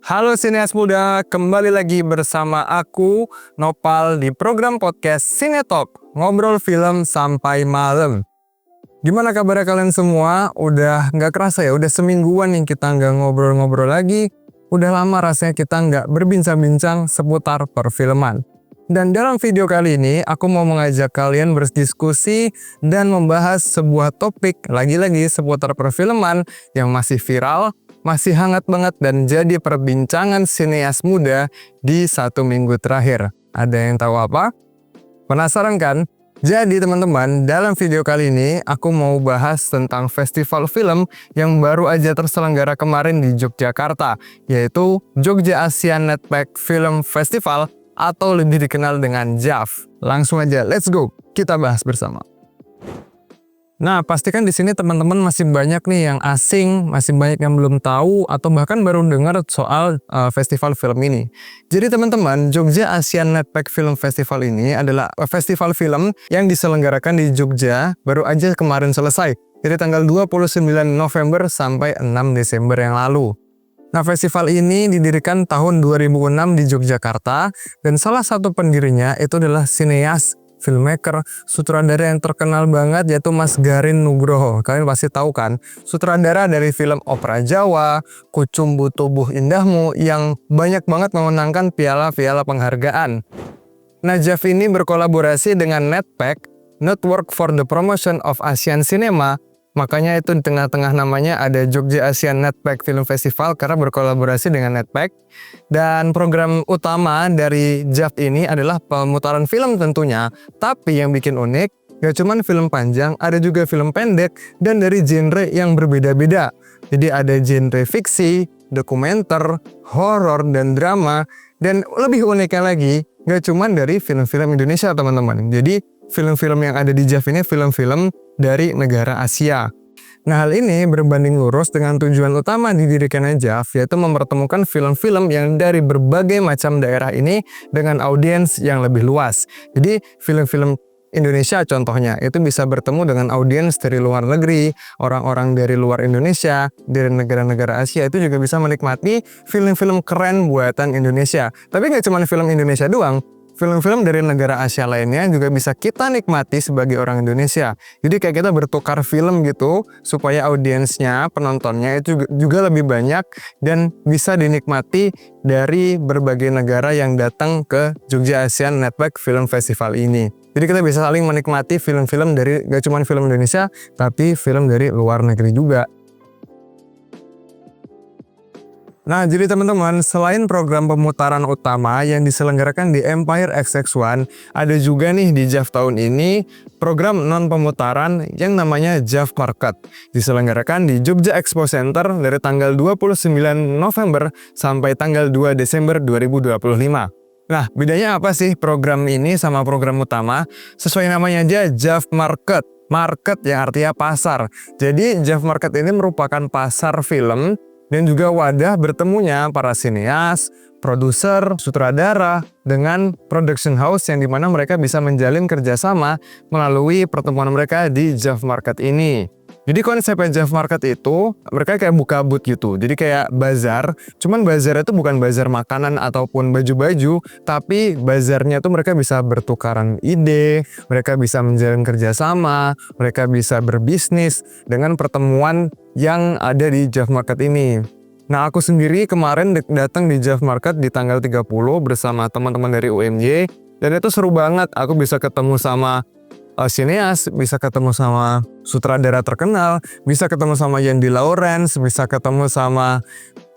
Halo Sineas Muda, kembali lagi bersama aku, Nopal, di program podcast Sinetalk, ngobrol film sampai malam. Gimana kabarnya kalian semua? Udah nggak kerasa ya, udah semingguan nih kita nggak ngobrol-ngobrol lagi. Udah lama rasanya kita nggak berbincang-bincang seputar perfilman. Dan dalam video kali ini, aku mau mengajak kalian berdiskusi dan membahas sebuah topik lagi-lagi seputar perfilman yang masih viral, masih hangat banget dan jadi perbincangan sineas muda di 1 minggu terakhir. Ada yang tahu apa? Penasaran kan? Jadi teman-teman, dalam video kali ini aku mau bahas tentang festival film yang baru aja terselenggara kemarin di Yogyakarta, yaitu Jogja Asian Netpack Film Festival atau lebih dikenal dengan JAF. Langsung aja, let's go! Kita bahas bersama. Nah, pastikan di sini teman-teman masih banyak nih yang asing, masih banyak yang belum tahu atau bahkan baru dengar soal festival film ini. Jadi teman-teman, Jogja Asian Netpack Film Festival ini adalah festival film yang diselenggarakan di Jogja baru aja kemarin selesai. Dari tanggal 29 November sampai 6 Desember yang lalu. Nah, festival ini didirikan tahun 2006 di Yogyakarta dan salah satu pendirinya itu adalah sineas, filmmaker, sutradara yang terkenal banget yaitu Mas Garin Nugroho. Kalian pasti tahu kan, sutradara dari film Opera Jawa, Kucumbu Tubuh Indahmu yang banyak banget memenangkan piala-piala penghargaan. Nah, JAF ini berkolaborasi dengan Netpack, Network for the Promotion of Asian Cinema. Makanya itu di tengah-tengah namanya ada Jogja Asian Netpack Film Festival karena berkolaborasi dengan Netpack. Dan program utama dari JAF ini adalah pemutaran film tentunya. Tapi yang bikin unik, gak cuman film panjang, ada juga film pendek dan dari genre yang berbeda-beda. Jadi ada genre fiksi, dokumenter, horor, dan drama. Dan lebih uniknya lagi, gak cuman dari film-film Indonesia teman-teman. Jadi film-film yang ada di JAF ini film-film dari negara Asia. Nah, hal ini berbanding lurus dengan tujuan utama didirikannya JAF, yaitu mempertemukan film-film yang dari berbagai macam daerah ini dengan audiens yang lebih luas. Jadi film-film Indonesia contohnya itu bisa bertemu dengan audiens dari luar negeri, orang-orang dari luar Indonesia, dari negara-negara Asia itu juga bisa menikmati film-film keren buatan Indonesia. Tapi nggak cuma film Indonesia doang. Film-film dari negara Asia lainnya juga bisa kita nikmati sebagai orang Indonesia. Jadi kayak kita bertukar film gitu, supaya audiensnya, penontonnya itu juga lebih banyak dan bisa dinikmati dari berbagai negara yang datang ke Jogja Asian Netpack Film Festival ini. Jadi kita bisa saling menikmati film-film dari, gak cuma film Indonesia, tapi film dari luar negeri juga. Nah, jadi teman-teman, selain program pemutaran utama yang diselenggarakan di Empire XX1, ada juga nih di JAF tahun ini program non-pemutaran yang namanya JAF Market. Diselenggarakan di Jogja Expo Center dari tanggal 29 November sampai tanggal 2 Desember 2025. Nah, bedanya apa sih program ini sama program utama? Sesuai namanya aja, JAF Market. Market yang artinya pasar. Jadi, JAF Market ini merupakan pasar film dan juga wadah bertemunya para sineas, produser, sutradara dengan production house yang dimana mereka bisa menjalin kerjasama melalui pertemuan mereka di JAF Market ini. Jadi konsepnya JAF Market itu mereka kayak buka booth gitu, jadi kayak bazar. Cuman bazar itu bukan bazar makanan ataupun baju-baju, tapi bazarnya itu mereka bisa bertukaran ide, mereka bisa menjalin kerjasama, mereka bisa berbisnis dengan pertemuan yang ada di JAF Market ini. Nah, aku sendiri kemarin datang di JAF Market di tanggal 30 bersama teman-teman dari UMY, dan itu seru banget. Aku bisa ketemu sama sineas, bisa ketemu sama sutradara terkenal, bisa ketemu sama Yandy Lawrence, bisa ketemu sama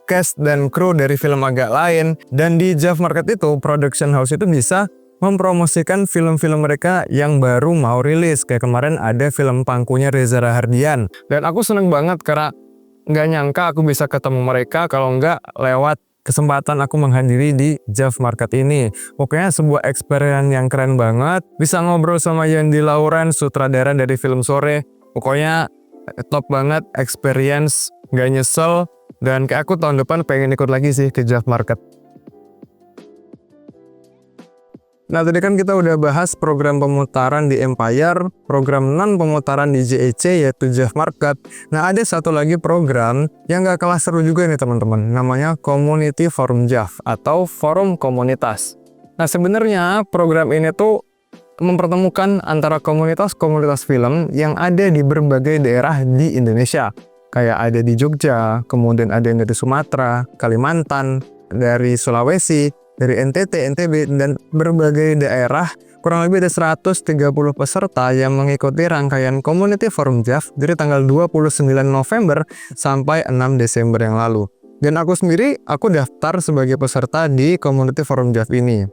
cast dan kru dari film agak lain. Dan di JAF Market itu, production house itu bisa mempromosikan film-film mereka yang baru mau rilis. Kayak kemarin ada film Pangkunya Reza Rahardian. Dan aku seneng banget karena nggak nyangka aku bisa ketemu mereka kalau nggak lewat kesempatan aku menghadiri di JAF Market ini. Pokoknya sebuah experience yang keren banget. Bisa ngobrol sama Yandy Lawrence, sutradara dari film Sore. Pokoknya top banget, experience, nggak nyesel. Dan kayak aku tahun depan pengen ikut lagi sih ke JAF Market. Nah, tadi kan kita udah bahas program pemutaran di Empire, program non-pemutaran di JEC yaitu JAV Market. Nah, ada satu lagi program yang gak kalah seru juga nih teman-teman, namanya Community Forum JAV atau Forum Komunitas. Nah, sebenarnya program ini tuh mempertemukan antara komunitas-komunitas film yang ada di berbagai daerah di Indonesia. Kayak ada di Jogja, kemudian ada yang dari Sumatera, Kalimantan, dari Sulawesi, dari NTT, NTB, dan berbagai daerah. Kurang lebih ada 130 peserta yang mengikuti rangkaian Community Forum JAV dari tanggal 29 November sampai 6 Desember yang lalu. Dan aku sendiri, aku daftar sebagai peserta di Community Forum JAV ini.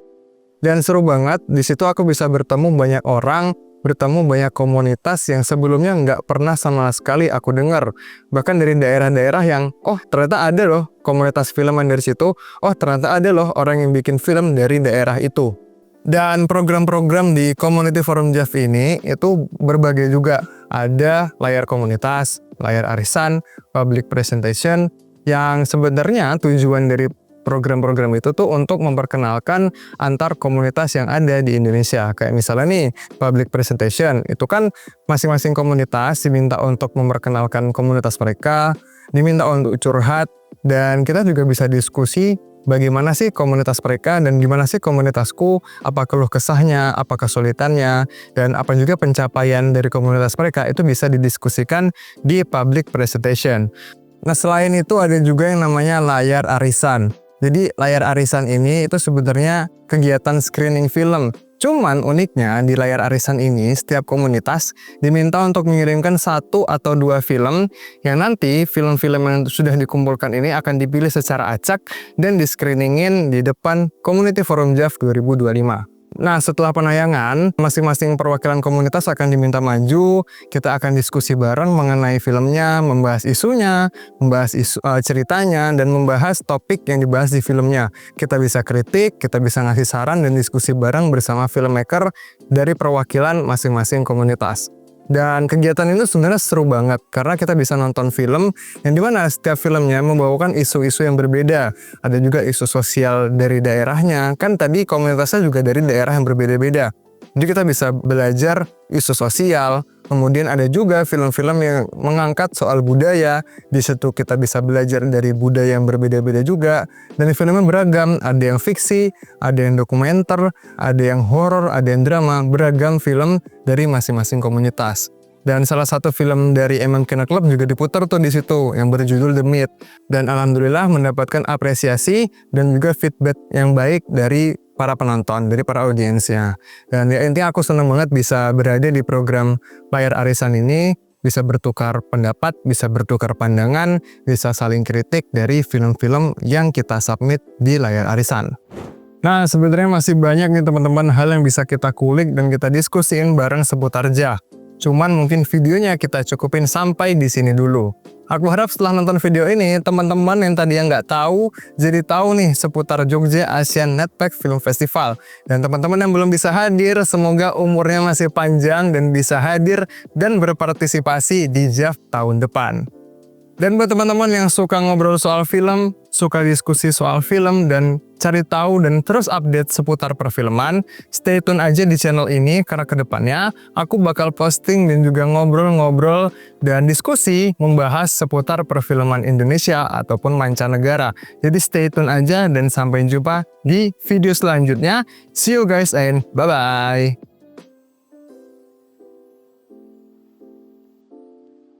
Dan seru banget, di situ aku bisa bertemu banyak orang, bertemu banyak komunitas yang sebelumnya nggak pernah sama sekali aku dengar. Bahkan dari daerah-daerah yang, oh ternyata ada loh komunitas filman dari situ, oh ternyata ada loh orang yang bikin film dari daerah itu. Dan program-program di Community Forum JAV ini itu berbagai juga. Ada layar komunitas, layar arisan, public presentation, yang sebenarnya tujuan dari program-program itu tuh untuk memperkenalkan antar komunitas yang ada di Indonesia. Kayak misalnya nih, public presentation, itu kan masing-masing komunitas diminta untuk memperkenalkan komunitas mereka, diminta untuk curhat, dan kita juga bisa diskusi bagaimana sih komunitas mereka dan gimana sih komunitasku, apa keluh kesahnya, apa kesulitannya, dan apa juga pencapaian dari komunitas mereka, itu bisa didiskusikan di public presentation. Nah, selain itu ada juga yang namanya layar arisan. Jadi layar arisan ini itu sebenarnya kegiatan screening film. Cuman uniknya di layar arisan ini setiap komunitas diminta untuk mengirimkan 1 atau 2 film yang nanti film-film yang sudah dikumpulkan ini akan dipilih secara acak dan di-screeningin di depan Community Forum JAV 2025. Nah, setelah penayangan, masing-masing perwakilan komunitas akan diminta maju, kita akan diskusi bareng mengenai filmnya, membahas isunya, membahas ceritanya, dan membahas topik yang dibahas di filmnya. Kita bisa kritik, kita bisa ngasih saran dan diskusi bareng bersama filmmaker dari perwakilan masing-masing komunitas. Dan kegiatan ini sebenarnya seru banget karena kita bisa nonton film yang dimana setiap filmnya membawakan isu-isu yang berbeda. Ada juga isu sosial dari daerahnya, kan tadi komunitasnya juga dari daerah yang berbeda-beda. Jadi kita bisa belajar isu sosial, kemudian ada juga film-film yang mengangkat soal budaya. Di situ kita bisa belajar dari budaya yang berbeda-beda juga. Dan filmnya beragam, ada yang fiksi, ada yang dokumenter, ada yang horor, ada yang drama, beragam film dari masing-masing komunitas. Dan salah satu film dari MM Kino Club juga diputar tuh di situ yang berjudul The Meet. Dan alhamdulillah mendapatkan apresiasi dan juga feedback yang baik dari para penonton, dari para audiensnya. Dan ya intinya aku senang banget bisa berada di program layar arisan ini, bisa bertukar pendapat, bisa bertukar pandangan, bisa saling kritik dari film-film yang kita submit di layar arisan. Nah, sebenarnya masih banyak nih teman-teman hal yang bisa kita kulik dan kita diskusiin bareng seputar JAV. Cuman mungkin videonya kita cukupin sampai di sini dulu. Aku harap setelah nonton video ini, teman-teman yang tadi yang nggak tahu, jadi tahu nih seputar Jogja Asian Netpack Film Festival. Dan teman-teman yang belum bisa hadir, semoga umurnya masih panjang dan bisa hadir dan berpartisipasi di JAV tahun depan. Dan buat teman-teman yang suka ngobrol soal film, suka diskusi soal film, dan cari tahu dan terus update seputar perfilman, stay tune aja di channel ini karena kedepannya aku bakal posting dan juga ngobrol-ngobrol dan diskusi membahas seputar perfilman Indonesia ataupun mancanegara. Jadi stay tune aja dan sampai jumpa di video selanjutnya. See you guys and bye-bye!